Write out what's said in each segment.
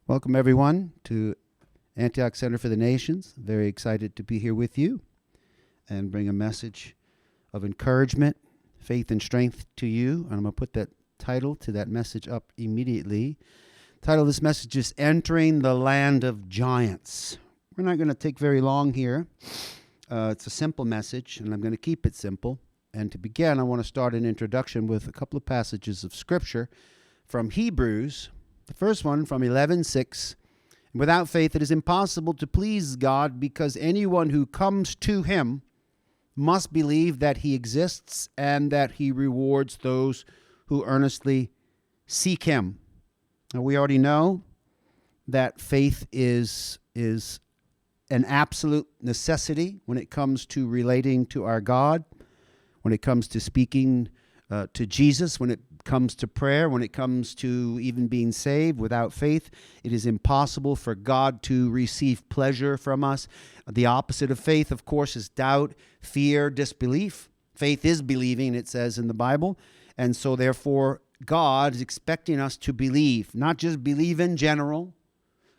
Welcome, everyone, to Antioch Center for the Nations. Very excited to be here with you and bring a message of encouragement, faith, and strength to you. And I'm going to put that title to that message up immediately. The title of this message is Entering the Land of Giants. We're not going to take very long here. It's a simple message, and I'm going to keep it simple. And to begin, I want to start an introduction with a couple of passages of Scripture from Hebrews. The first one from 11:6. Without faith it is impossible to please God, because anyone who comes to him must believe that he exists and that he rewards those who earnestly seek him. Now, we already know that faith is an absolute necessity when it comes to relating to our God, when it comes to speaking to Jesus, when it comes to prayer, when it comes to even being saved. Without faith, it is impossible for God to receive pleasure from us. The opposite of faith, of course, is doubt, fear, disbelief. Faith is believing, it says in the Bible. And so therefore, God is expecting us to believe, not just believe in general,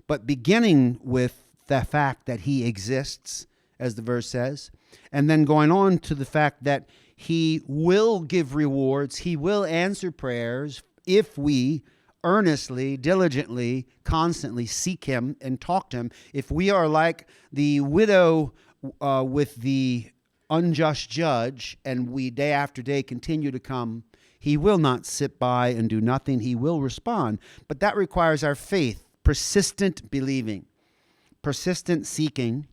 but beginning with the fact that he exists, as the verse says, and then going on to the fact that he will give rewards, he will answer prayers if we earnestly, diligently, constantly seek him and talk to him. If we are like the widow with the unjust judge, and we day after day continue to come, he will not sit by and do nothing. He will respond. But that requires our faith, persistent believing, persistent seeking.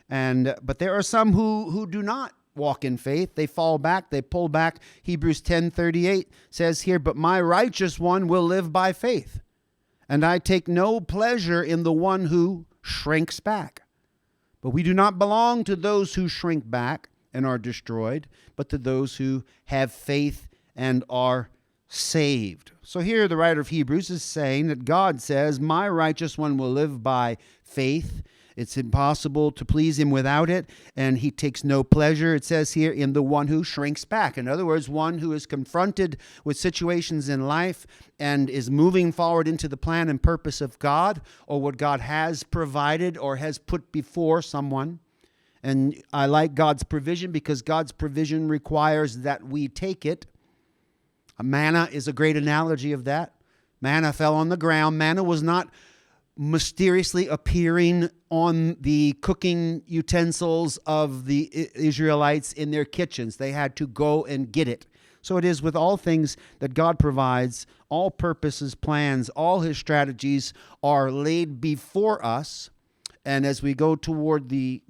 But there are some who do not walk in faith. They fall back, they pull back. Hebrews 10:38 says here, "But my righteous one will live by faith, and I take no pleasure in the one who shrinks back." But we do not belong to those who shrink back and are destroyed, but to those who have faith and are saved. So here the writer of Hebrews is saying that God says, my righteous one will live by faith. It's impossible to please him without it, and he takes no pleasure, it says here, in the one who shrinks back. In other words, one who is confronted with situations in life and is moving forward into the plan and purpose of God, or what God has provided or has put before someone. And I like God's provision because God's provision requires that we take it. Manna is a great analogy of that. Manna fell on the ground. Manna was not mysteriously appearing on the cooking utensils of the Israelites in their kitchens. They had to go and get it. So it is with all things that God provides. All purposes, plans, all his strategies are laid before us. And as we go toward the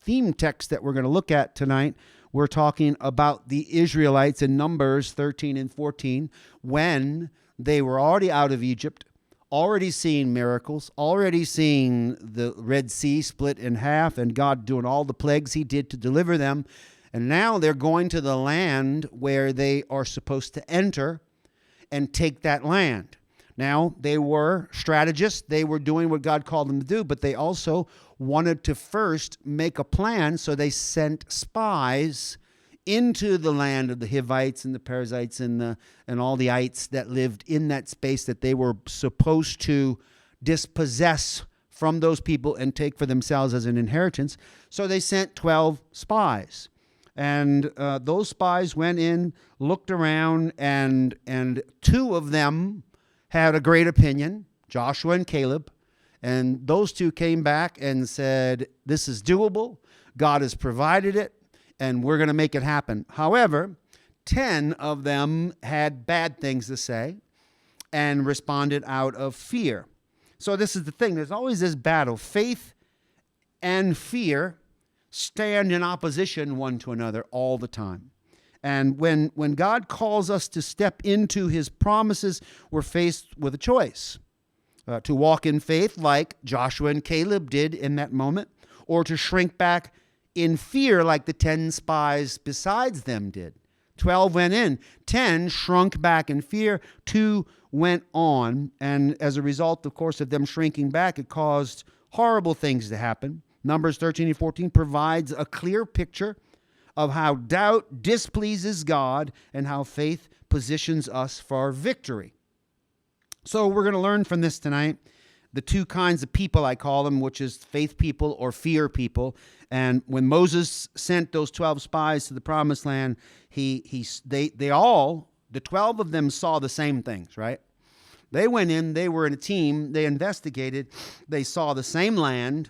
theme text that we're going to look at tonight, we're talking about the Israelites in Numbers 13 and 14, when they were already out of Egypt, already seeing miracles, already seeing the Red Sea split in half, and God doing all the plagues he did to deliver them. And now they're going to the land where they are supposed to enter and take that land. Now, they were strategists. They were doing what God called them to do, but they also wanted to first make a plan, so they sent spies into the land of the Hivites and the Perizzites and all the ites that lived in that space that they were supposed to dispossess from those people and take for themselves as an inheritance. So they sent 12 spies. And those spies went in, looked around, and two of them had a great opinion, Joshua and Caleb. And those two came back and said, this is doable. God has provided it, and we're going to make it happen. However, 10 of them had bad things to say and responded out of fear. So this is the thing. There's always this battle. Faith and fear stand in opposition one to another all the time. And when God calls us to step into his promises, we're faced with a choice. To walk in faith like Joshua and Caleb did in that moment, or to shrink back in fear like the 10 spies besides them did. 12 went in, 10 shrunk back in fear, 2 went on, and as a result, of course, of them shrinking back, it caused horrible things to happen. Numbers 13 and 14 provides a clear picture of how doubt displeases God and how faith positions us for victory. So we're going to learn from this tonight the two kinds of people, I call them, which is faith people or fear people. And when Moses sent those 12 spies to the promised land, they all, the 12 of them, saw the same things, right? They went in, they were in a team, they investigated, they saw the same land,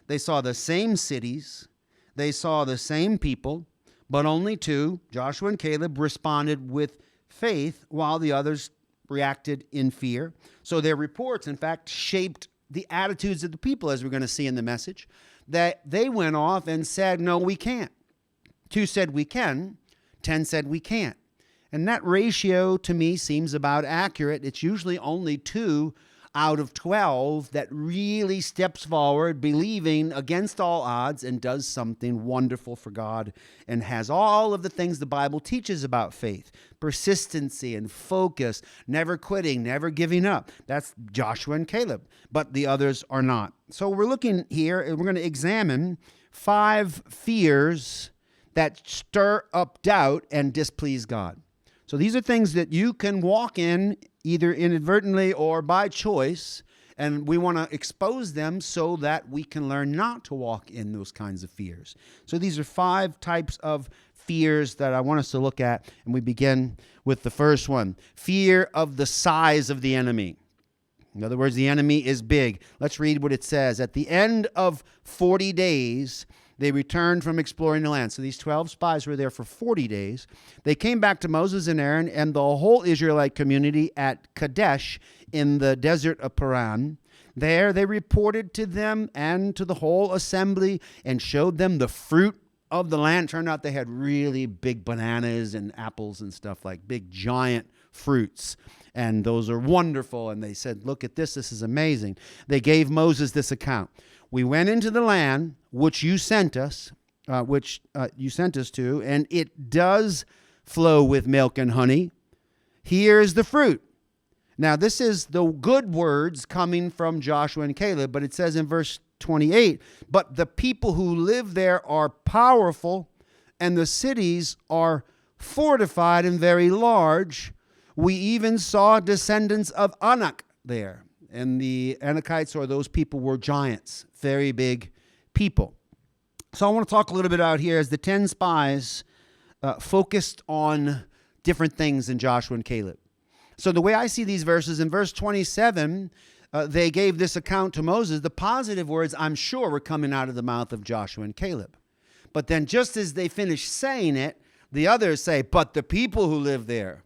they saw the same cities, they saw the same people, but only two, Joshua and Caleb, responded with faith while the others reacted in fear. So their reports, in fact, shaped the attitudes of the people, as we're going to see in the message, that they went off and said, no, we can't. 2 said we can, 10 said we can't. And that ratio to me seems about accurate. It's usually only 2 out of 12 that really steps forward, believing against all odds, and does something wonderful for God and has all of the things the Bible teaches about faith: persistency and focus, never quitting, never giving up. That's Joshua and Caleb, but the others are not. So we're looking here and we're going to examine 5 fears that stir up doubt and displease God. So these are things that you can walk in either inadvertently or by choice, and we want to expose them so that we can learn not to walk in those kinds of fears. So these are 5 types of fears that I want us to look at, and we begin with the first one: fear of the size of the enemy. In other words, the enemy is big. Let's read what it says. At the end of 40 days, they returned from exploring the land. So these 12 spies were there for 40 days. They came back to Moses and Aaron and the whole Israelite community at Kadesh in the desert of Paran. There they reported to them and to the whole assembly and showed them the fruit of the land. Turned out they had really big bananas and apples and stuff, like big giant fruits. And those are wonderful. And they said, look at this. This is amazing. They gave Moses this account. We went into the land which you sent us, to, and it does flow with milk and honey. Here's the fruit. Now, this is the good words coming from Joshua and Caleb, but it says in verse 28, but the people who live there are powerful, and the cities are fortified and very large. We even saw descendants of Anak there. And the Anakites, or those people, were giants, very big people. So I want to talk a little bit out here as the 10 spies focused on different things in Joshua and Caleb. So the way I see these verses, in verse 27, they gave this account to Moses. The positive words, I'm sure, were coming out of the mouth of Joshua and Caleb. But then just as they finish saying it, the others say, but the people who live there.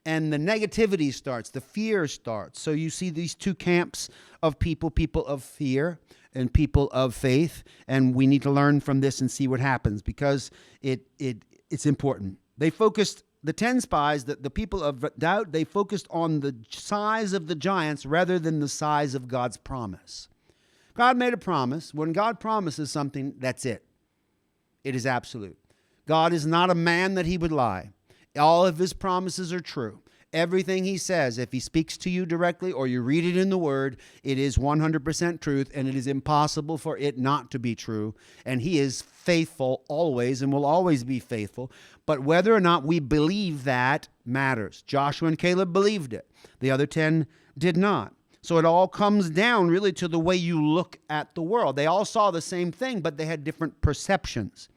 And the negativity starts, the fear starts. So you see these 2 camps of people of fear and people of faith. And we need to learn from this and see what happens, because it's important. They focused, the 10 spies, the people of doubt, they focused on the size of the giants rather than the size of God's promise. God made a promise. When God promises something, that's it. It is absolute. God is not a man that he would lie. All of his promises are true. Everything he says, if he speaks to you directly or you read it in the Word, it is 100% truth, and it is impossible for it not to be true. And he is faithful always and will always be faithful. But whether or not we believe that matters. Joshua and Caleb believed it. The other 10 did not. So it all comes down really to the way you look at the world. They all saw the same thing, but they had different perceptions.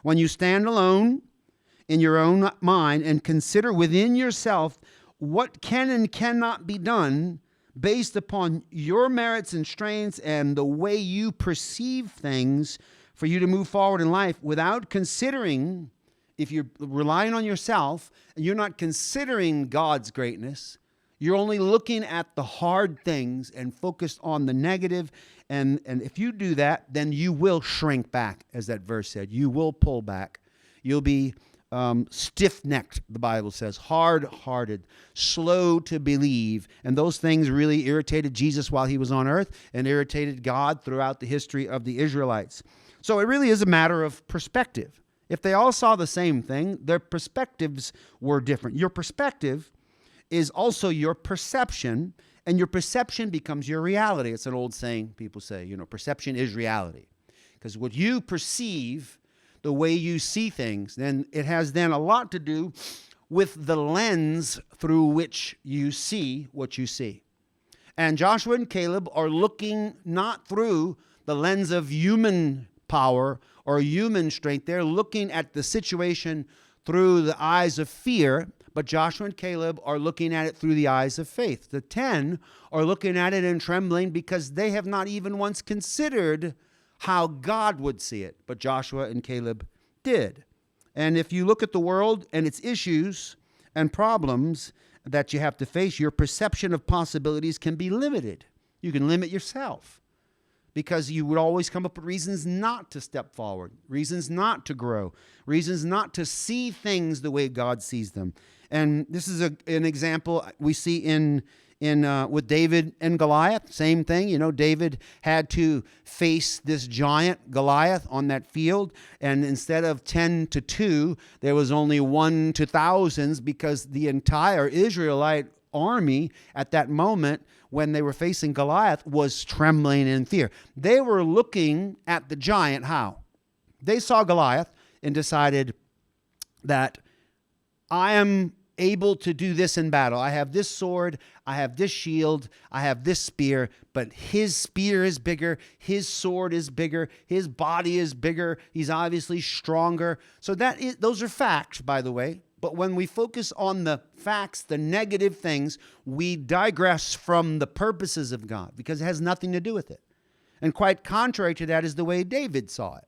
When you stand alone in your own mind and consider within yourself what can and cannot be done based upon your merits and strengths and the way you perceive things for you to move forward in life, without considering, if you're relying on yourself and you're not considering God's greatness, you're only looking at the hard things and focused on the negative. And if you do that, then you will shrink back, as that verse said. You will pull back. You'll be stiff-necked, the Bible says, hard-hearted, slow to believe. And those things really irritated Jesus while he was on earth and irritated God throughout the history of the Israelites. So it really is a matter of perspective. If they all saw the same thing, their perspectives were different. Your perspective is also your perception, and your perception becomes your reality. It's an old saying people say, perception is reality. Because what you perceive, the way you see things, then it has then a lot to do with the lens through which you see what you see. And Joshua and Caleb are looking not through the lens of human power or human strength. They're looking at the situation through the eyes of fear, but Joshua and Caleb are looking at it through the eyes of faith. The 10 are looking at it and trembling because they have not even once considered how God would see it, but Joshua and Caleb did. And if you look at the world and its issues and problems that you have to face, your perception of possibilities can be limited. You can limit yourself because you would always come up with reasons not to step forward, reasons not to grow, reasons not to see things the way God sees them. And this is an example we see in with David and Goliath. Same thing. You know, David had to face this giant Goliath on that field, and instead of 10-2, there was only 1 to thousands, because the entire Israelite army at that moment, when they were facing Goliath, was trembling in fear. They were looking at the giant. How? They saw Goliath and decided that I am able to do this in battle. I have this sword, I have this shield, I have this spear, but his spear is bigger, his sword is bigger, his body is bigger, he's obviously stronger. So those are facts, by the way. But when we focus on the facts, the negative things, we digress from the purposes of God because it has nothing to do with it. And quite contrary to that is the way David saw it.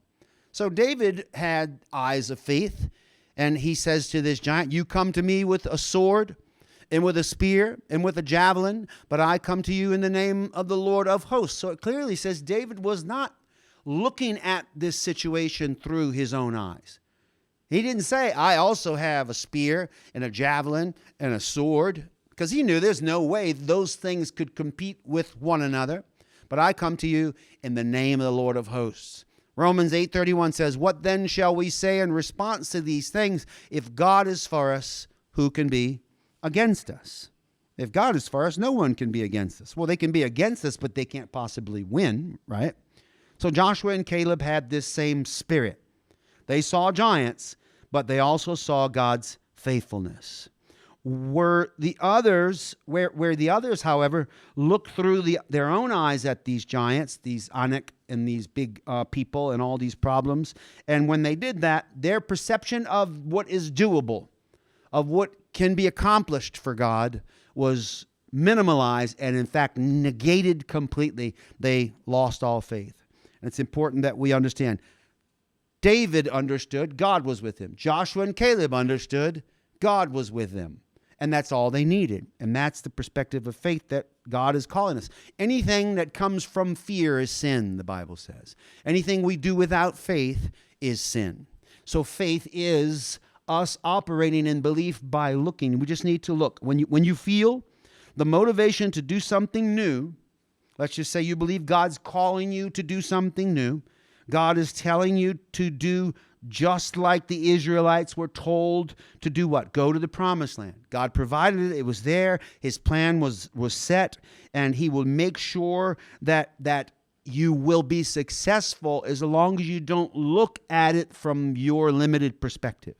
So David had eyes of faith. And he says to this giant, you come to me with a sword and with a spear and with a javelin, but I come to you in the name of the Lord of hosts. So it clearly says David was not looking at this situation through his own eyes. He didn't say, I also have a spear and a javelin and a sword, because he knew there's no way those things could compete with one another. But I come to you in the name of the Lord of hosts. Romans 8:31 says, what then shall we say in response to these things? If God is for us, who can be against us? If God is for us, no one can be against us. Well, they can be against us, but they can't possibly win, right? So Joshua and Caleb had this same spirit. They saw giants, but they also saw God's faithfulness. Where the others, however, looked through their own eyes at these giants, these Anak and these big people and all these problems. And when they did that, their perception of what is doable, of what can be accomplished for God, was minimalized and, in fact, negated completely. They lost all faith. And it's important that we understand. David understood God was with him. Joshua and Caleb understood God was with them. And that's all they needed. And that's the perspective of faith that God is calling us. Anything that comes from fear is sin, the Bible says. Anything we do without faith is sin. So faith is us operating in belief by looking. We just need to look. When you feel the motivation to do something new, let's just say you believe God's calling you to do something new. God is telling you to do just like the Israelites were told to do what? Go to the promised land. God provided it. It was there. His plan was set, and he will make sure that you will be successful as long as you don't look at it from your limited perspective.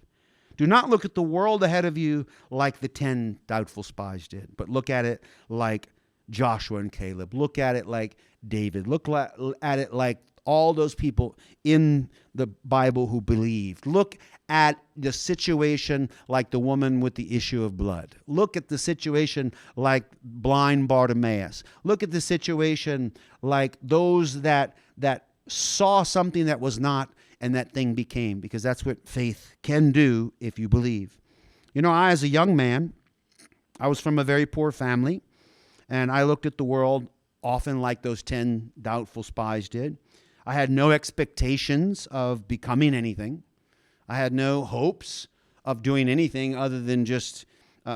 Do not look at the world ahead of you like the 10 doubtful spies did, but look at it like Joshua and Caleb. Look at it like David. Look at it like all those people in the Bible who believed. Look at the situation like the woman with the issue of blood. Look at the situation like blind Bartimaeus. Look at the situation like those that saw something that was not and that thing became, because that's what faith can do if you believe. You know, I, as a young man, I was from a very poor family, and I looked at the world often like those 10 doubtful spies did. I had no expectations of becoming anything. I had no hopes of doing anything other than just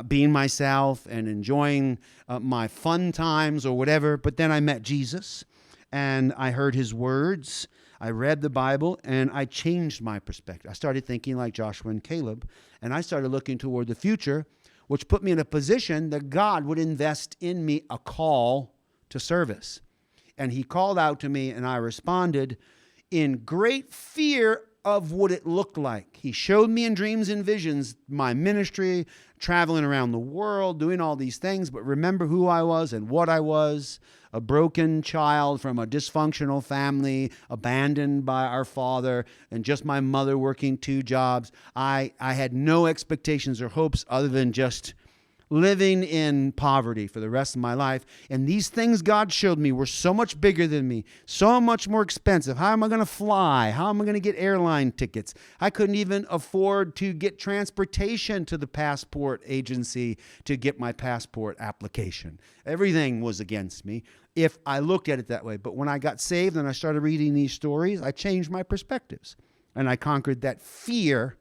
being myself and enjoying my fun times or whatever. But then I met Jesus, and I heard his words. I read the Bible, and I changed my perspective. I started thinking like Joshua and Caleb, and I started looking toward the future, which put me in a position that God would invest in me a call to service. And he called out to me, and I responded in great fear of what it looked like. He showed me in dreams and visions my ministry, traveling around the world, doing all these things, but remember who I was and what I was, a broken child from a dysfunctional family, abandoned by our father, and just my mother working 2 jobs. I had no expectations or hopes other than just living in poverty for the rest of my life. And these things God showed me were so much bigger than me, so much more expensive. How am I going to fly? How am I going to get airline tickets? I couldn't even afford to get transportation to the passport agency to get my passport application. Everything was against me if I looked at it that way. But when I got saved and I started reading these stories, I changed my perspectives. And I conquered that fear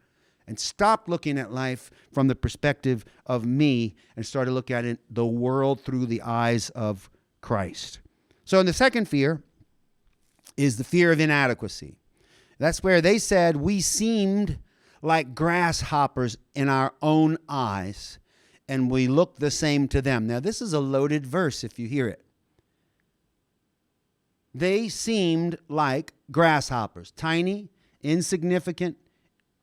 and stopped looking at life from the perspective of me and started looking at the world through the eyes of Christ. So the second fear is the fear of inadequacy. That's where they said we seemed like grasshoppers in our own eyes, and we looked the same to them. Now, this is a loaded verse if you hear it. They seemed like grasshoppers, tiny, insignificant,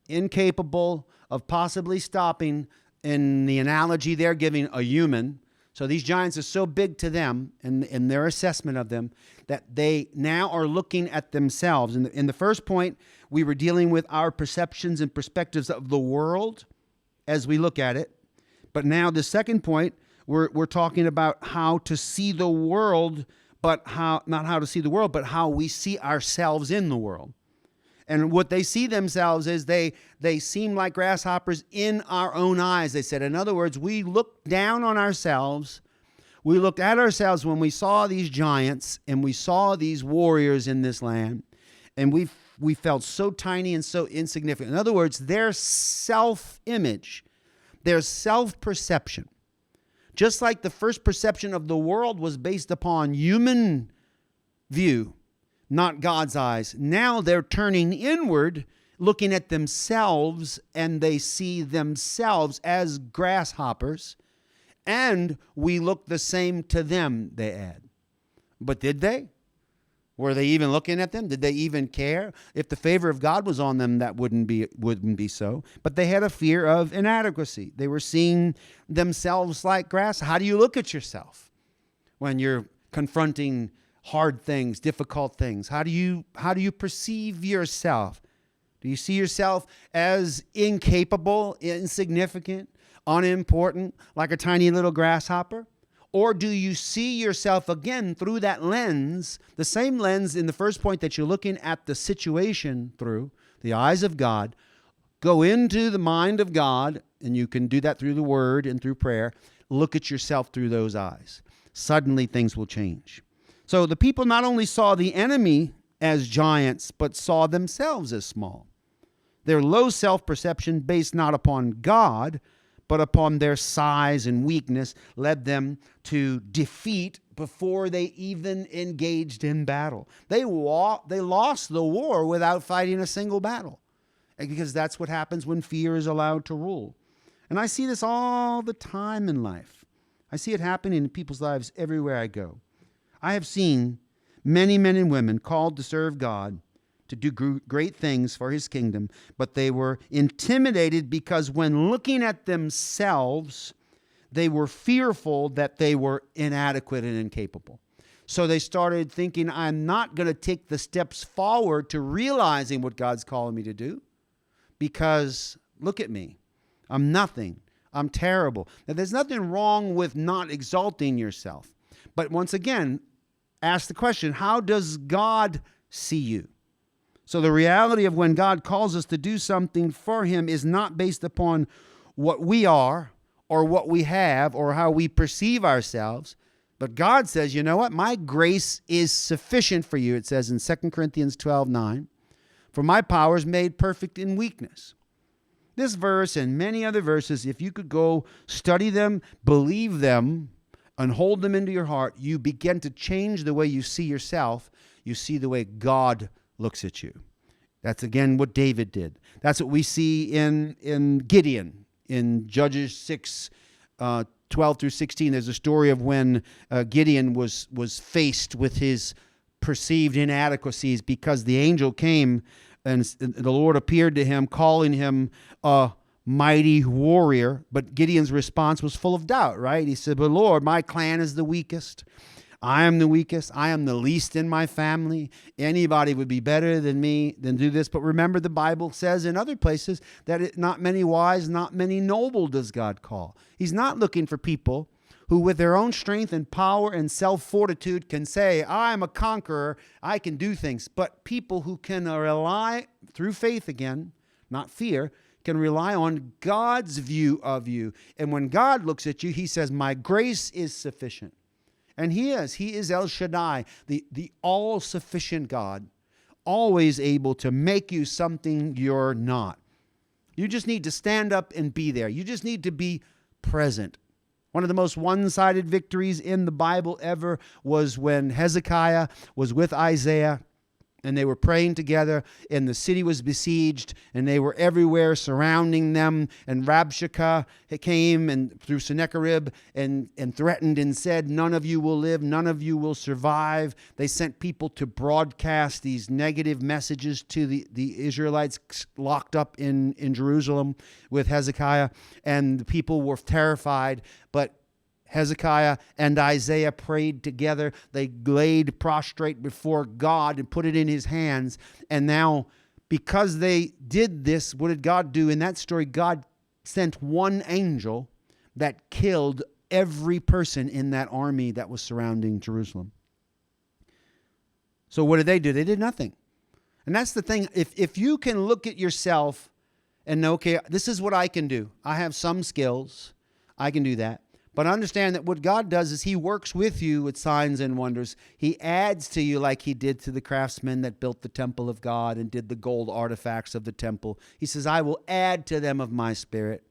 incapable of possibly stopping, in the analogy they're giving, a human. So these giants are so big to them in their assessment of them that they now are looking at themselves. In the first point, we were dealing with our perceptions and perspectives of the world as we look at it. But now the second point, we're talking about how to see the world, but not how to see the world, but how we see ourselves in the world. And what they see themselves is they seem like grasshoppers in our own eyes, they said. In other words, we looked down on ourselves. We looked at ourselves when we saw these giants and we saw these warriors in this land. And we felt so tiny and so insignificant. In other words, their self-image, their self-perception, just like the first perception of the world was based upon human view, not God's eyes. Now they're turning inward, looking at themselves, and they see themselves as grasshoppers, and we look the same to them, they add. But did they? Were they even looking at them? Did they even care? If the favor of God was on them, that wouldn't be so. But they had a fear of inadequacy. They were seeing themselves like grass. How do you look at yourself when you're confronting hard things, difficult things? How do you perceive yourself? Do you see yourself as incapable, insignificant, unimportant, like a tiny little grasshopper? Or do you see yourself again through that lens, the same lens in the first point that you're looking at the situation through, the eyes of God? Go into the mind of God, and you can do that through the Word and through prayer. Look at yourself through those eyes. Suddenly things will change. So the people not only saw the enemy as giants, but saw themselves as small. Their low self-perception, based not upon God, but upon their size and weakness, led them to defeat before they even engaged in battle. They lost the war without fighting a single battle, because that's what happens when fear is allowed to rule. And I see this all the time in life. I see it happening in people's lives everywhere I go. I have seen many men and women called to serve God, to do great things for his kingdom, but they were intimidated because when looking at themselves, they were fearful that they were inadequate and incapable. So they started thinking, I'm not going to take the steps forward to realizing what God's calling me to do, because look at me. I'm nothing. I'm terrible. Now, there's nothing wrong with not exalting yourself. But once again, ask the question, how does God see you? So the reality of when God calls us to do something for him is not based upon what we are or what we have or how we perceive ourselves. But God says, you know what? My grace is sufficient for you. It says in 2 Corinthians 12:9, for my power is made perfect in weakness. This verse and many other verses, if you could go study them, believe them, and hold them into your heart, you begin to change the way you see yourself. You see the way God looks at you. That's again what David did. That's what we see in Gideon in Judges 6, 12 through 16. There's a story of when Gideon was faced with his perceived inadequacies because the angel came and the Lord appeared to him, calling him a mighty warrior. But Gideon's response was full of doubt, right? He said, but Lord, my clan is the weakest. I am the weakest. I am the least in my family. Anybody would be better than me than do this. But remember, the Bible says in other places that not many wise, not many noble does God call. He's not looking for people who with their own strength and power and self-fortitude can say, I am a conqueror, I can do things. But people who can rely, through faith again, not fear, can rely on God's view of you. And when God looks at you, he says, my grace is sufficient. And he is El Shaddai, the all-sufficient God, always able to make you something you're not. You just need to stand up and be there. You just need to be present. One of the most one-sided victories in the Bible ever was when Hezekiah was with Isaiah, and they were praying together, and the city was besieged, and they were everywhere surrounding them. And Rabshakeh came and through Sennacherib and threatened and said, none of you will live, none of you will survive. They sent people to broadcast these negative messages to the Israelites locked up in Jerusalem with Hezekiah, and the people were terrified. But Hezekiah and Isaiah prayed together. They laid prostrate before God and put it in his hands. And now, because they did this, what did God do? In that story, God sent one angel that killed every person in that army that was surrounding Jerusalem. So what did they do? They did nothing. And that's the thing. If you can look at yourself and know, okay, this is what I can do. I have some skills. I can do that. But understand that what God does is he works with you with signs and wonders. He adds to you like he did to the craftsmen that built the temple of God and did the gold artifacts of the temple. He says, I will add to them of my spirit.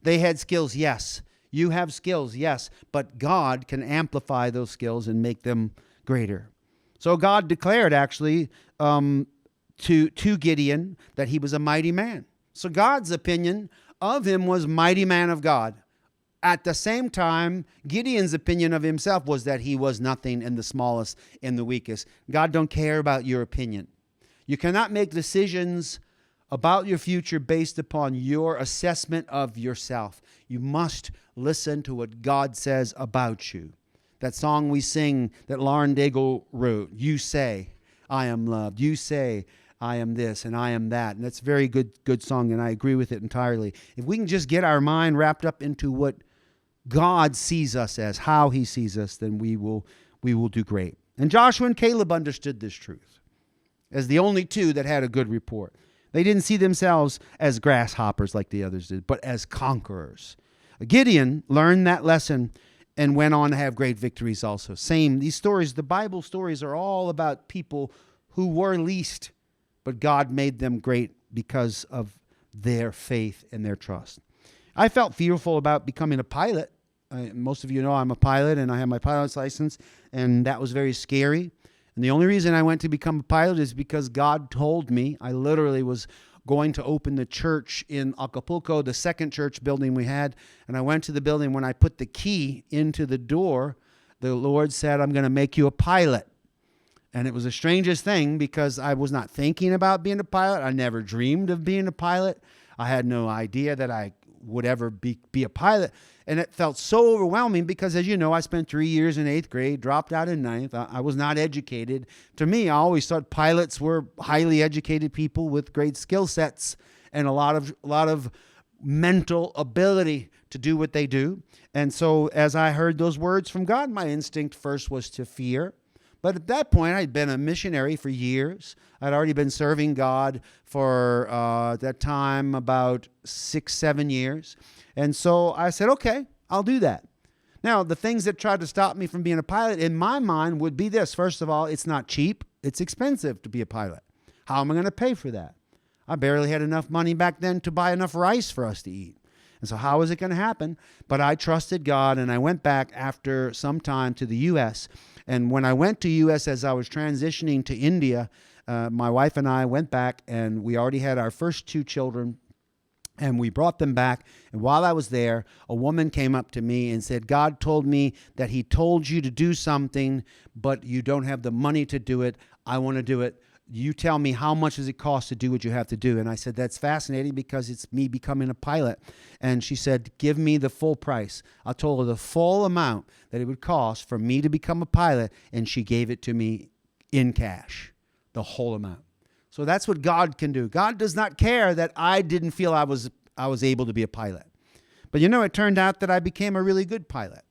They had skills, yes. You have skills, yes. But God can amplify those skills and make them greater. So God declared actually to Gideon that he was a mighty man. So God's opinion of him was mighty man of God. At the same time, Gideon's opinion of himself was that he was nothing and the smallest and the weakest. God don't care about your opinion. You cannot make decisions about your future based upon your assessment of yourself. You must listen to what God says about you. That song we sing that Lauren Daigle wrote, you say, I am loved. You say, I am this and I am that. And that's a very good song, and I agree with it entirely. If we can just get our mind wrapped up into what God sees us as, how he sees us, then we will do great. And Joshua and Caleb understood this truth as the only two that had a good report. They didn't see themselves as grasshoppers like the others did, but as conquerors. Gideon learned that lesson and went on to have great victories also. These stories, the Bible stories, are all about people who were least, but God made them great because of their faith and their trust. I felt fearful about becoming a pilot. Most of you know I'm a pilot, and I have my pilot's license, and that was very scary. And the only reason I went to become a pilot is because God told me. I literally was going to open the church in Acapulco, the second church building we had, and I went to the building. When I put the key into the door, the Lord said, I'm going to make you a pilot. And it was the strangest thing because I was not thinking about being a pilot. I never dreamed of being a pilot. I had no idea that I would ever be a pilot. And it felt so overwhelming because, as you know, I spent 3 years in 8th grade, dropped out in 9th. I was not educated. To me, I always thought pilots were highly educated people with great skill sets and a lot of mental ability to do what they do. And so as I heard those words from God, my instinct first was to fear. But at that point, I'd been a missionary for years. I'd already been serving God for, at that time, about 6-7 years. And so I said, okay, I'll do that. Now, the things that tried to stop me from being a pilot, in my mind, would be this. First of all, it's not cheap. It's expensive to be a pilot. How am I going to pay for that? I barely had enough money back then to buy enough rice for us to eat. And so how is it going to happen? But I trusted God, and I went back after some time to the U.S., and when I went to U.S. as I was transitioning to India, my wife and I went back, and we already had our first 2 children, and we brought them back. And while I was there, a woman came up to me and said, God told me that he told you to do something, but you don't have the money to do it. I want to do it. you tell me how much does it cost to do what you have to do. And I said, that's fascinating because it's me becoming a pilot. And she said, give me the full price. I told her the full amount that it would cost for me to become a pilot, and she gave it to me in cash, the whole amount. So that's what God can do. God does not care that I didn't feel I was able to be a pilot. But it turned out that I became a really good pilot.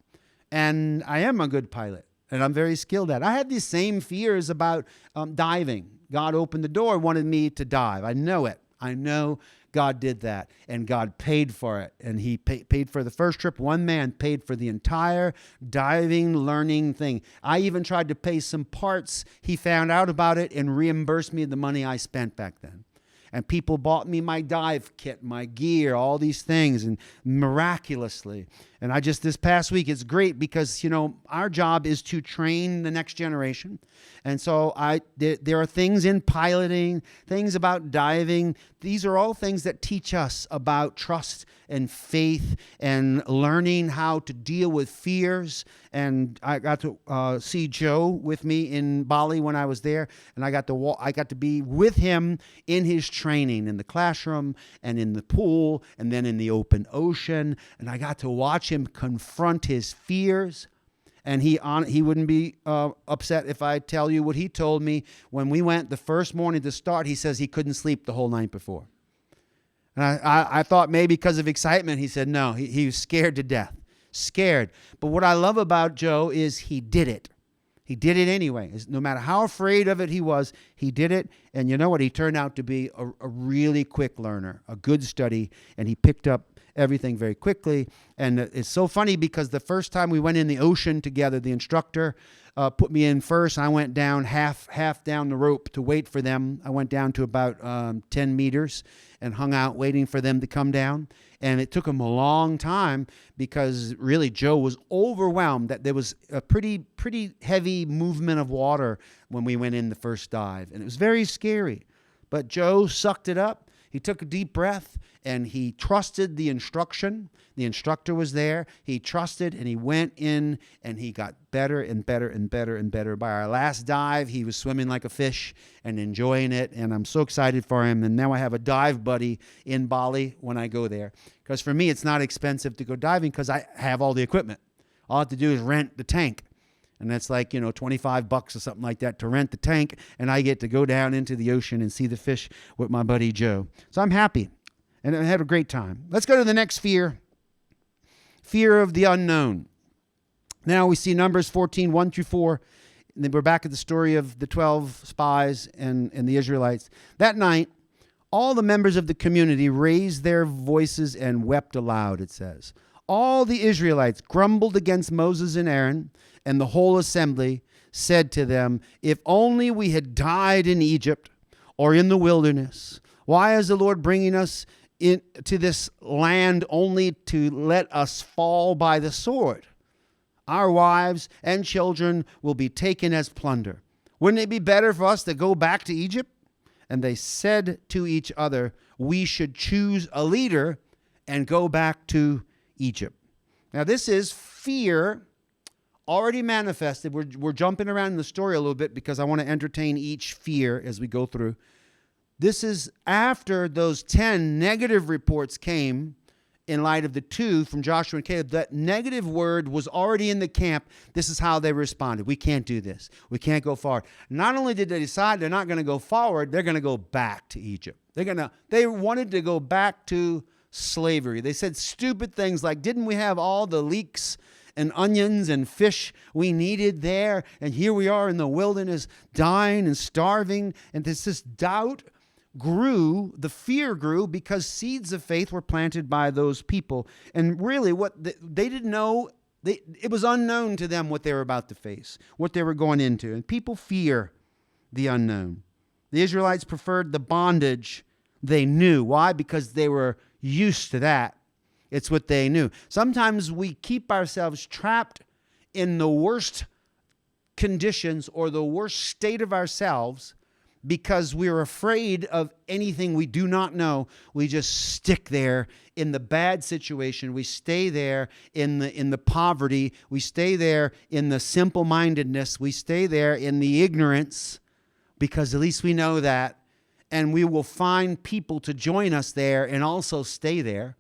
And I am a good pilot, and I'm very skilled at it. I had these same fears about diving. God opened the door, wanted me to dive. I know it. I know God did that, and God paid for it. And he paid for the first trip. One man paid for the entire diving learning thing. I even tried to pay some parts. He found out about it and reimbursed me the money I spent back then. And people bought me my dive kit, my gear, all these things, and miraculously. And this past week, it's great because, our job is to train the next generation. And so there are things in piloting, things about diving. These are all things that teach us about trust and faith and learning how to deal with fears. And I got to see Joe with me in Bali when I was there, and I got to be with him in his training in the classroom and in the pool and then in the open ocean. And I got to watch him confront his fears. And he wouldn't be upset if I tell you what he told me when we went the first morning to start. He says he couldn't sleep the whole night before. And I thought maybe because of excitement. He said no, he was scared to death. Scared. But what I love about Joe is he did it. He did it anyway. No matter how afraid of it he was, he did it. And you know what? He turned out to be a really quick learner, a good study, and he picked up everything very quickly. And it's so funny because the first time we went in the ocean together, the instructor put me in first. I went down half down the rope to wait for them. I went down to about 10 meters and hung out waiting for them to come down. And it took him a long time because really Joe was overwhelmed that there was a pretty heavy movement of water when we went in the first dive. And it was very scary. But Joe sucked it up. He took a deep breath and he trusted the instruction. The instructor was there. He trusted and he went in and he got better and better and better and better. By our last dive, he was swimming like a fish and enjoying it. And I'm so excited for him. And now I have a dive buddy in Bali when I go there. Because for me, it's not expensive to go diving because I have all the equipment. All I have to do is rent the tank. And that's like, $25 or something like that to rent the tank. And I get to go down into the ocean and see the fish with my buddy Joe. So I'm happy. And I had a great time. Let's go to the next fear. Fear of the unknown. Now we see Numbers 14, 1 through 4. And then we're back at the story of the 12 spies and the Israelites. That night, all the members of the community raised their voices and wept aloud, it says. All the Israelites grumbled against Moses and Aaron, and the whole assembly said to them, if only we had died in Egypt or in the wilderness. Why is the Lord bringing us into this land only to let us fall by the sword? Our wives and children will be taken as plunder. Wouldn't it be better for us to go back to Egypt? And they said to each other, we should choose a leader and go back to Egypt. Now this is fear already manifested. We're jumping around in the story a little bit because I want to entertain each fear as we go through. This is after those 10 negative reports came in light of the 2 from Joshua and Caleb. That negative word was already in the camp. This is how they responded. We can't do this. We can't go forward. Not only did they decide they're not going to go forward, they're going to go back to Egypt. They wanted to go back to slavery. They said stupid things like, didn't we have all the leeks and onions and fish we needed there? And here we are in the wilderness dying and starving. And this doubt grew, the fear grew because seeds of faith were planted by those people. And really what they didn't know, it was unknown to them what they were about to face, what they were going into. And people fear the unknown. The Israelites preferred the bondage they knew. Why? Because they were used to that. It's what they knew. Sometimes we keep ourselves trapped in the worst conditions or the worst state of ourselves because we're afraid of anything we do not know. We just stick there in the bad situation. We stay there in the poverty. We stay there in the simple-mindedness. We stay there in the ignorance. because at least we know that, and we will find people to join us there and also stay there,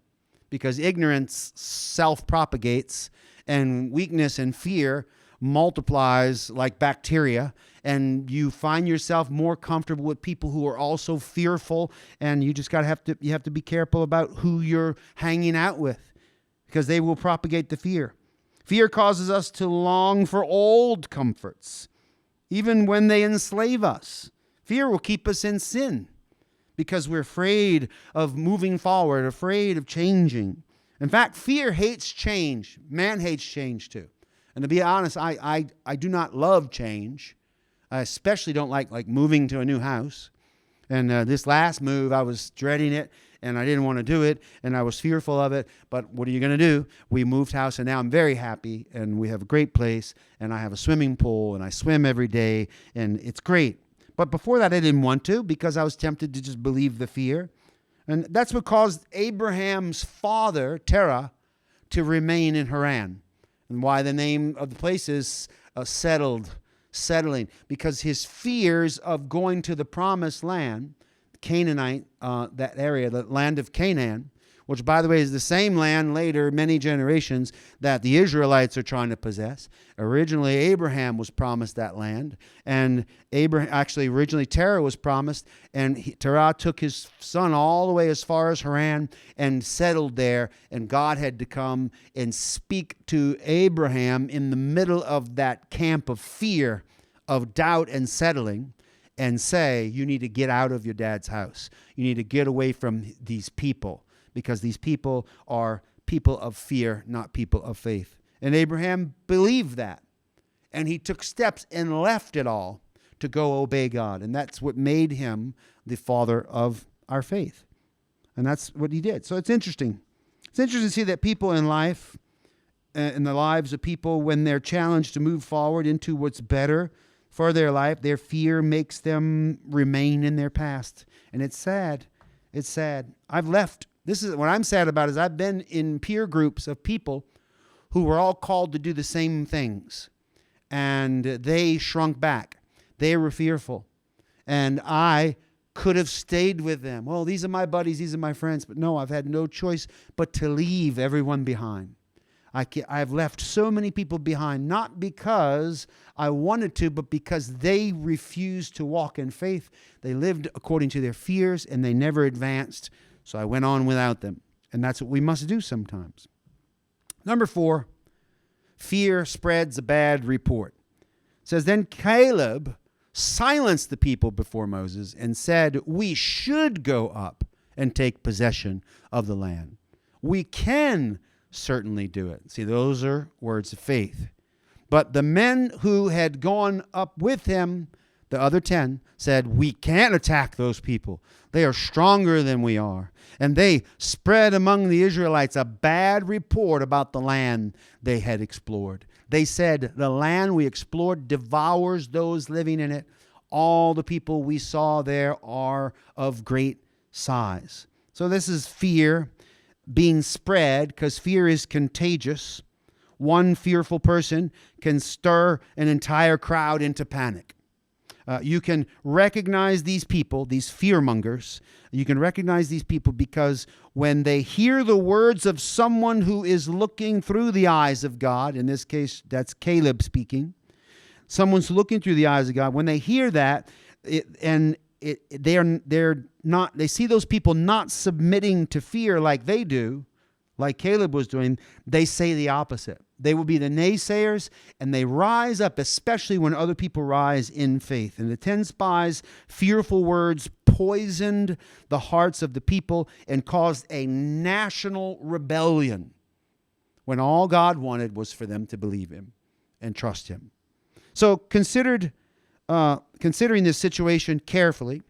because ignorance self-propagates and weakness and fear multiplies like bacteria, and you find yourself more comfortable with people who are also fearful, and you just have to be careful about who you're hanging out with, because they will propagate the fear. Fear causes us to long for old comforts, even when they enslave us. Fear will keep us in sin because we're afraid of moving forward, afraid of changing. In fact, fear hates change. Man hates change too. And to be honest, I do not love change. I especially don't like moving to a new house. And this last move, I was dreading it, and I didn't want to do it, and I was fearful of it. But what are you going to do? We moved house, and now I'm very happy, and we have a great place, and I have a swimming pool, and I swim every day, and it's great. But before that, I didn't want to, because I was tempted to just believe the fear. And that's what caused Abraham's father, Terah, to remain in Haran. And why the name of the place is settling, because his fears of going to the promised land, Canaanite, that area, the land of Canaan, which, by the way, is the same land later, many generations, that the Israelites are trying to possess. Originally, Abraham was promised that land, and originally Terah was promised, and Terah took his son all the way as far as Haran and settled there, and God had to come and speak to Abraham in the middle of that camp of fear, of doubt and settling, and say, you need to get out of your dad's house. You need to get away from these people, because these people are people of fear, not people of faith. And Abraham believed that. And he took steps and left it all to go obey God. And that's what made him the father of our faith. And that's what he did. So it's interesting. It's interesting to see that people in life, in the lives of people, when they're challenged to move forward into what's better for their life, their fear makes them remain in their past. And it's sad. It's sad. I've left. This is what I'm sad about, is I've been in peer groups of people who were all called to do the same things, and they shrunk back. They were fearful, and I could have stayed with them. Well, these are my buddies, these are my friends, but no, I've had no choice but to leave everyone behind. I've left so many people behind, not because I wanted to, but because they refused to walk in faith. They lived according to their fears, and they never advanced. So I went on without them. And that's what we must do sometimes. Number 4, fear spreads a bad report. It says, then Caleb silenced the people before Moses and said, we should go up and take possession of the land. We can certainly do it. See, those are words of faith. But the men who had gone up with him, the other 10, said, we can't attack those people. They are stronger than we are. And they spread among the Israelites a bad report about the land they had explored. They said, the land we explored devours those living in it. All the people we saw there are of great size. So this is fear being spread, because fear is contagious. One fearful person can stir an entire crowd into panic. You can recognize these people, these fearmongers. You can recognize these people because when they hear the words of someone who is looking through the eyes of God, in this case, that's Caleb speaking. Someone's looking through the eyes of God. When they hear that, they see those people not submitting to fear like they do, like Caleb was doing. They say the opposite. They will be the naysayers, and they rise up, especially when other people rise in faith. And the 10 spies' fearful words poisoned the hearts of the people and caused a national rebellion, when all God wanted was for them to believe him and trust him. So considering this situation carefully,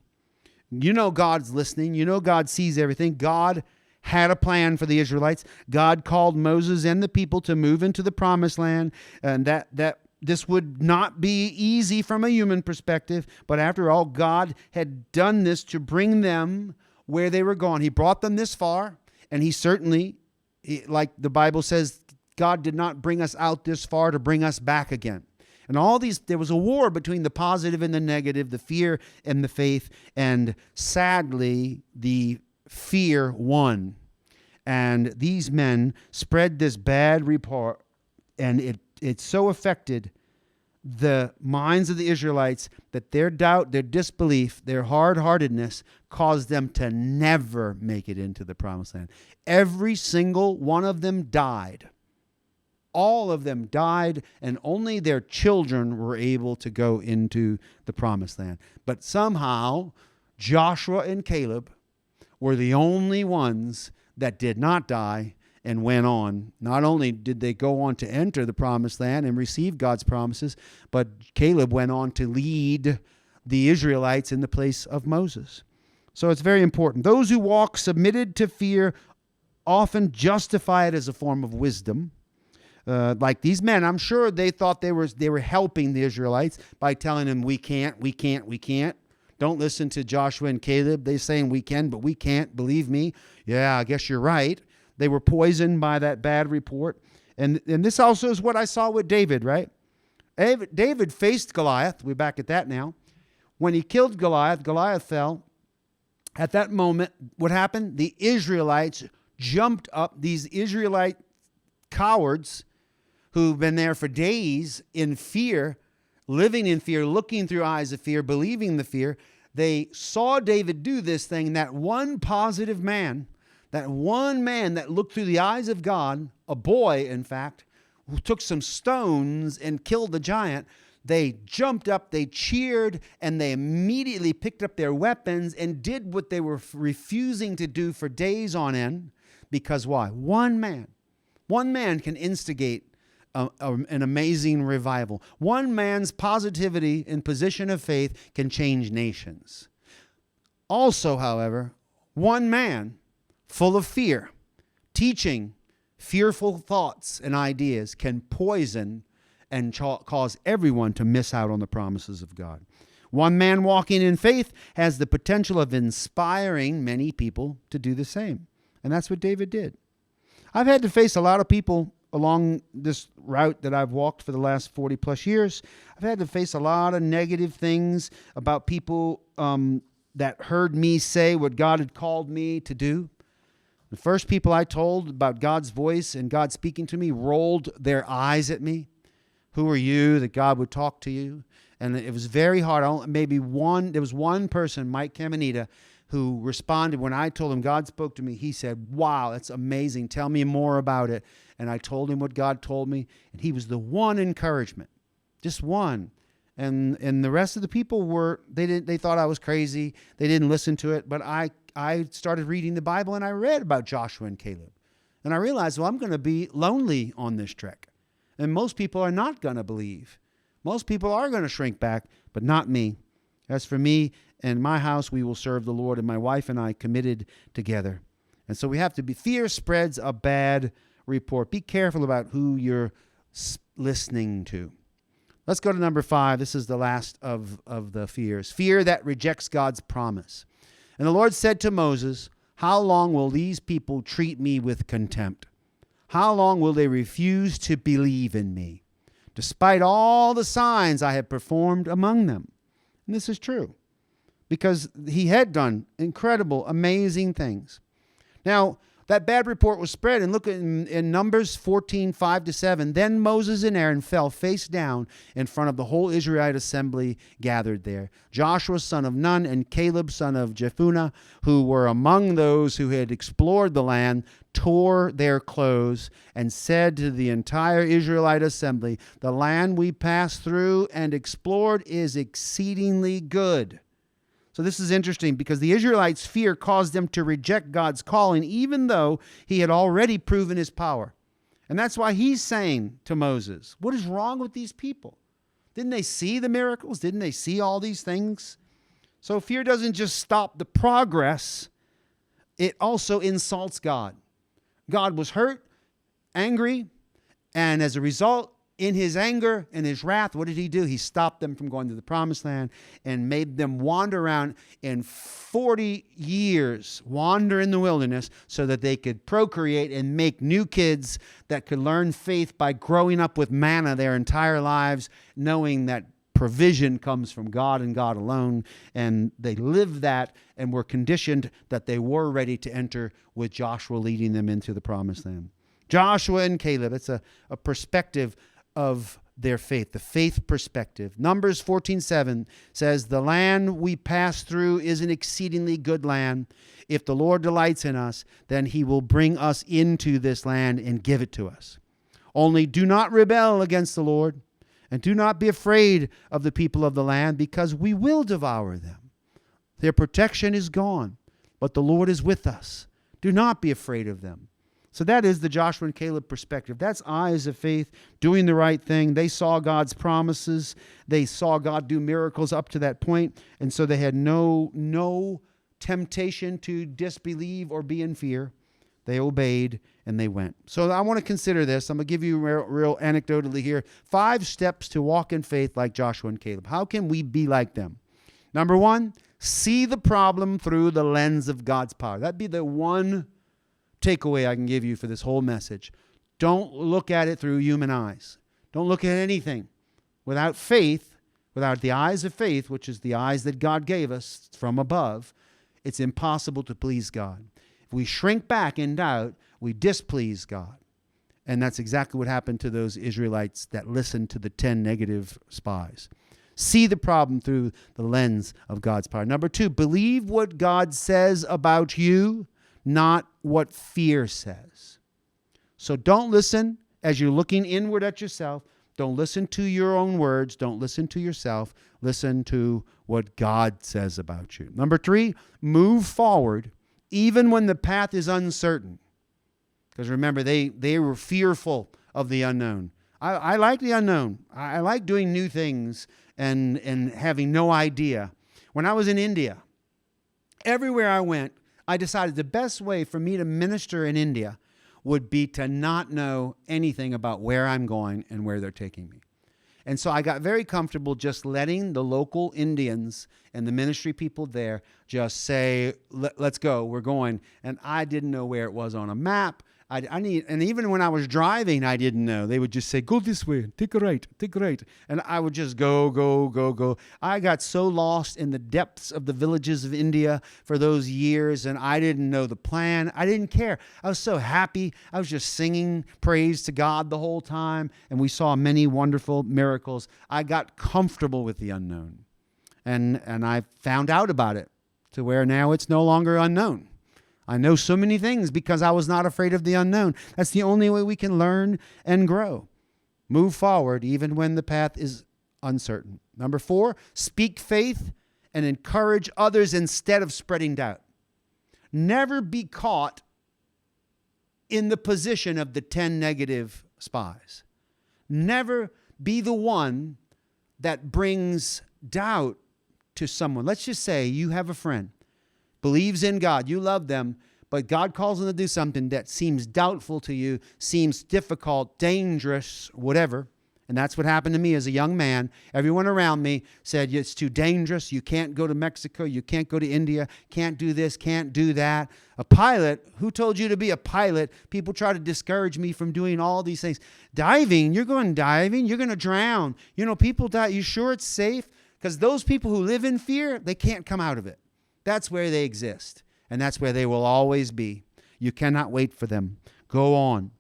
you know God's listening. You know God sees everything. God had a plan for the Israelites. God called Moses and the people to move into the promised land, and that this would not be easy from a human perspective, but after all, God had done this to bring them where they were going. He brought them this far, and he certainly, like the Bible says, God did not bring us out this far to bring us back again. And there was a war between the positive and the negative, the fear and the faith. And sadly, the fear won. And these men spread this bad report, and it so affected the minds of the Israelites that their doubt, their disbelief, their hard-heartedness caused them to never make it into the promised land. Every single one of them died. All of them died, and only their children were able to go into the promised land. But somehow, Joshua and Caleb were the only ones that did not die and went on. Not only did they go on to enter the promised land and receive God's promises, but Caleb went on to lead the Israelites in the place of Moses. So it's very important. Those who walk submitted to fear often justify it as a form of wisdom. Like these men, I'm sure they thought they were helping the Israelites by telling them, we can't. Don't listen to Joshua and Caleb. They're saying we can, but we can't. Believe me. Yeah, I guess you're right. They were poisoned by that bad report. And this also is what I saw with David, right? David faced Goliath. We're back at that now. When he killed Goliath, Goliath fell. At that moment, what happened? The Israelites jumped up. These Israelite cowards who've been there for days in fear, living in fear, looking through eyes of fear, believing the fear. They saw David do this thing. That one positive man, that one man that looked through the eyes of God, a boy, in fact, who took some stones and killed the giant, they jumped up, they cheered, and they immediately picked up their weapons and did what they were refusing to do for days on end. Because why? One man can instigate an amazing revival. One man's positivity and position of faith can change nations. Also, however, one man full of fear, teaching fearful thoughts and ideas can poison and cause everyone to miss out on the promises of God. One man walking in faith has the potential of inspiring many people to do the same. And that's what David did. I've had to face a lot of people along this route that I've walked for the last 40 plus years. I've had to face a lot of negative things about people that heard me say what God had called me to do. The first people I told about God's voice and God speaking to me rolled their eyes at me. Who are you that God would talk to you? And it was very hard. There was one person, Mike Caminita, who responded when I told him God spoke to me. He said, wow, that's amazing. Tell me more about it. And I told him what God told me. And he was the one encouragement, just one. And the rest of the people they thought I was crazy. They didn't listen to it. But I started reading the Bible and I read about Joshua and Caleb. And I realized, well, I'm going to be lonely on this trek. And most people are not going to believe. Most people are going to shrink back, but not me. As for me and my house, we will serve the Lord, and my wife and I committed together. And so we have to be, fear spreads a bad report. Be careful about who you're listening to. Let's go to number 5. This is the last of the fears. Fear that rejects God's promise. And the Lord said to Moses, how long will these people treat me with contempt? How long will they refuse to believe in me, despite all the signs I have performed among them? And this is true, because he had done incredible, amazing things. Now, that bad report was spread, and look in Numbers 14, 5-7. Then Moses and Aaron fell face down in front of the whole Israelite assembly gathered there. Joshua, son of Nun, and Caleb, son of Jephunneh, who were among those who had explored the land, tore their clothes and said to the entire Israelite assembly, the land we passed through and explored is exceedingly good. So this is interesting because the Israelites' fear caused them to reject God's calling, even though he had already proven his power. And that's why he's saying to Moses, what is wrong with these people? Didn't they see the miracles? Didn't they see all these things? So fear doesn't just stop the progress. It also insults God. God was hurt, angry, and as a result, in his anger and his wrath, what did he do? He stopped them from going to the promised land and made them wander around in 40 years, wander in the wilderness so that they could procreate and make new kids that could learn faith by growing up with manna their entire lives, knowing that provision comes from God and God alone. And they lived that and were conditioned that they were ready to enter with Joshua leading them into the promised land. Joshua and Caleb, it's a perspective of their faith, the faith perspective. Numbers 14:7 says, the land we pass through is an exceedingly good land. If the Lord delights in us, then he will bring us into this land and give it to us. Only do not rebel against the Lord, and do not be afraid of the people of the land, because we will devour them. Their protection is gone, but the Lord is with us. Do not be afraid of them. So that is the Joshua and Caleb perspective. That's eyes of faith, doing the right thing. They saw God's promises. They saw God do miracles up to that point. And so they had no temptation to disbelieve or be in fear. They obeyed and they went. So I want to consider this. I'm going to give you real anecdotally here 5 steps to walk in faith like Joshua and Caleb. How can we be like them? Number 1, see the problem through the lens of God's power. That'd be the one takeaway I can give you for this whole message. Don't look at it through human eyes. Don't look at anything. Without faith, without the eyes of faith, which is the eyes that God gave us from above, it's impossible to please God. If we shrink back in doubt, we displease God. And that's exactly what happened to those Israelites that listened to the 10 negative spies. See the problem through the lens of God's power. Number 2, believe what God says about you, not what fear says. So don't listen as you're looking inward at yourself. Don't listen to your own words. Don't listen to yourself. Listen to what God says about you. Number 3, move forward even when the path is uncertain. Because remember, they were fearful of the unknown. I like the unknown. I like doing new things and having no idea. When I was in India, everywhere I went, I decided the best way for me to minister in India would be to not know anything about where I'm going and where they're taking me. And so I got very comfortable just letting the local Indians and the ministry people there just say, let's go, we're going. And I didn't know where it was on a map. And even when I was driving, I didn't know. They would just say, go this way, take a right. And I would just go. I got so lost in the depths of the villages of India for those years, and I didn't know the plan. I didn't care. I was so happy. I was just singing praise to God the whole time, and we saw many wonderful miracles. I got comfortable with the unknown, and I found out about it to where now it's no longer unknown. I know so many things because I was not afraid of the unknown. That's the only way we can learn and grow. Move forward even when the path is uncertain. Number 4, speak faith and encourage others instead of spreading doubt. Never be caught in the position of the 10 negative spies. Never be the one that brings doubt to someone. Let's just say you have a friend, believes in God, you love them, but God calls them to do something that seems doubtful to you, seems difficult, dangerous, whatever. And that's what happened to me as a young man. Everyone around me said, it's too dangerous. You can't go to Mexico. You can't go to India. Can't do this. Can't do that. A pilot? Who told you to be a pilot? People try to discourage me from doing all these things. Diving? You're going diving. You're going to drown. People die. You sure it's safe? Because those people who live in fear, they can't come out of it. That's where they exist. And that's where they will always be. You cannot wait for them. Go on.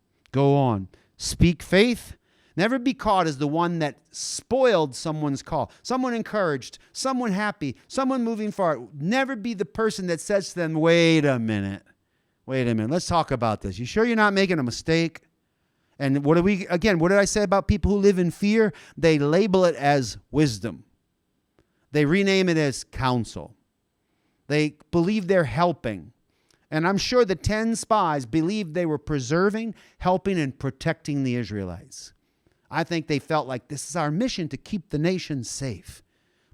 Speak faith. Never be caught as the one that spoiled someone's call. Someone encouraged, someone happy, someone moving forward. Never be the person that says to them, wait a minute. Let's talk about this. You sure you're not making a mistake? And what did I say about people who live in fear? They label it as wisdom. They rename it as counsel. They believe they're helping. And I'm sure the 10 spies believed they were preserving, helping, and protecting the Israelites. I think they felt like this is our mission to keep the nation safe.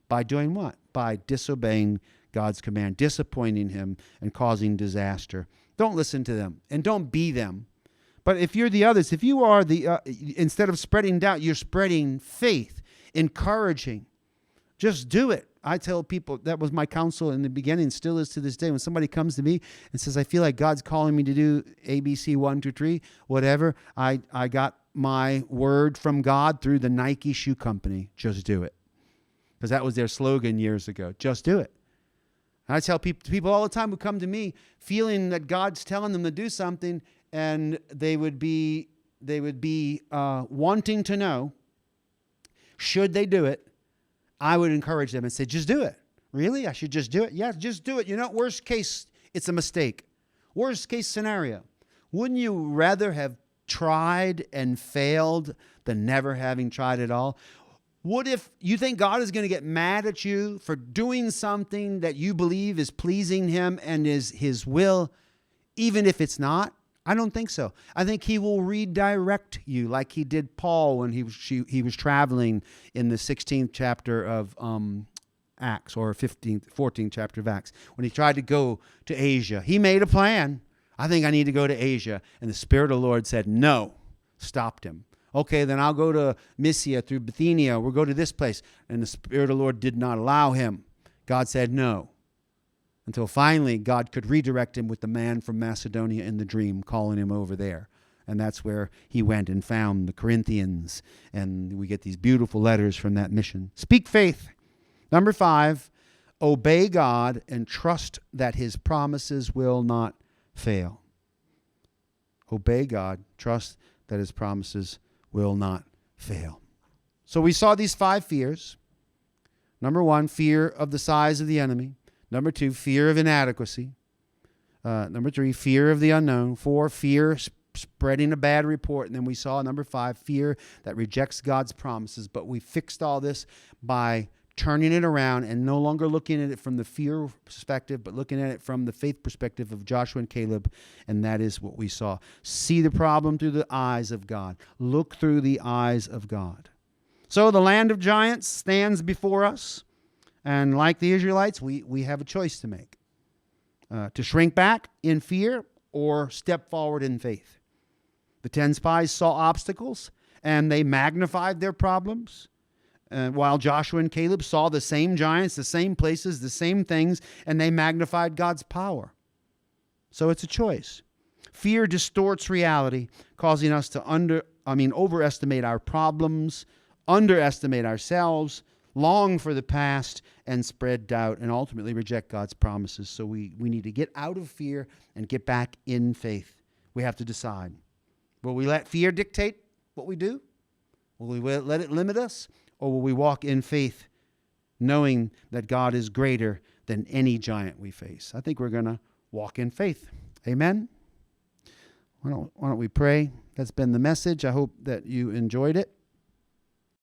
By doing what? By disobeying God's command, disappointing him, and causing disaster. Don't listen to them, and don't be them. But if you're the others, if you are instead of spreading doubt, you're spreading faith, encouraging. Just do it. I tell people, that was my counsel in the beginning, still is to this day. When somebody comes to me and says, I feel like God's calling me to do ABC 1, 2, 3, whatever, I got my word from God through the Nike shoe company. Just do it. Because that was their slogan years ago. Just do it. And I tell people all the time who come to me feeling that God's telling them to do something, and they would be wanting to know, should they do it? I would encourage them and say, just do it. Really? I should just do it? Yeah, just do it. You know, worst case, it's a mistake. Worst case scenario. Wouldn't you rather have tried and failed than never having tried at all? What if you think God is going to get mad at you for doing something that you believe is pleasing him and is his will, even if it's not? I don't think so. I think he will redirect you like he did Paul when he was traveling in the 16th chapter of Acts, or 14th chapter of Acts, when he tried to go to Asia. He made a plan. I think I need to go to Asia. And the Spirit of the Lord said, no, stopped him. Okay, then I'll go to Mysia through Bithynia. We'll go to this place. And the Spirit of the Lord did not allow him. God said no. Until finally God could redirect him with the man from Macedonia in the dream, calling him over there. And that's where he went and found the Corinthians. And we get these beautiful letters from that mission. Speak faith. Number 5, obey God and trust that his promises will not fail. Obey God, trust that his promises will not fail. So we saw these 5 fears. Number 1, fear of the size of the enemy. Number 2, fear of inadequacy. Number 3, fear of the unknown. 4, fear spreading a bad report. And then we saw number 5, fear that rejects God's promises. But we fixed all this by turning it around and no longer looking at it from the fear perspective, but looking at it from the faith perspective of Joshua and Caleb. And that is what we saw. See the problem through the eyes of God. Look through the eyes of God. So the land of giants stands before us. And like the Israelites, we have a choice to make. To shrink back in fear or step forward in faith. The 10 spies saw obstacles and they magnified their problems. While Joshua and Caleb saw the same giants, the same places, the same things, and they magnified God's power. So it's a choice. Fear distorts reality, causing us to overestimate our problems, underestimate ourselves, long for the past, and spread doubt, and ultimately reject God's promises. So we need to get out of fear and get back in faith. We have to decide. Will we let fear dictate what we do? Will we let it limit us? Or will we walk in faith, knowing that God is greater than any giant we face? I think we're going to walk in faith. Amen? Why don't we pray? That's been the message. I hope that you enjoyed it.